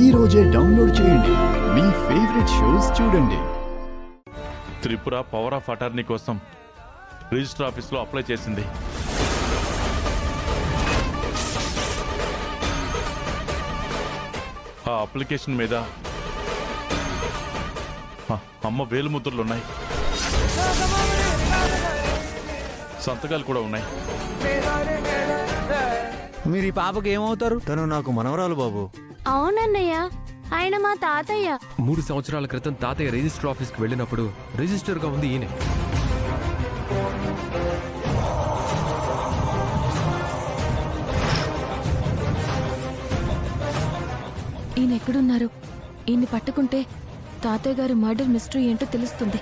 ఈ రోజే డౌన్లోడ్ చేయండి. మీ ఫేవరెట్ షోస్ చూడండి. త్రిపుర పవర్ ఆఫ్ అటార్నీ కోసం రిజిస్టర్ ఆఫీస్లో అప్లై చేసింది. ఆ అప్లికేషన్ మీద అమ్మ వేలుముద్రలున్నాయి, సంతకాలు కూడా ఉన్నాయి. మీరు ఈ పాపకి ఏమవుతారు? తను నాకు మనవరాలు బాబు. అవునన్నయ్య, ఆయన మా తాతయ్య. 3 సంవత్సరాల క్రితం తాతయ్య రిజిస్టర్ ఆఫీస్కి వెళ్ళినప్పుడు రిజిస్టర్గా ఉంది ఈయన. ఈయన ఎక్కడున్నారు? ఈయన్ని పట్టుకుంటే తాతయ్య గారి మర్డర్ మిస్టరీ ఏంటో తెలుస్తుంది.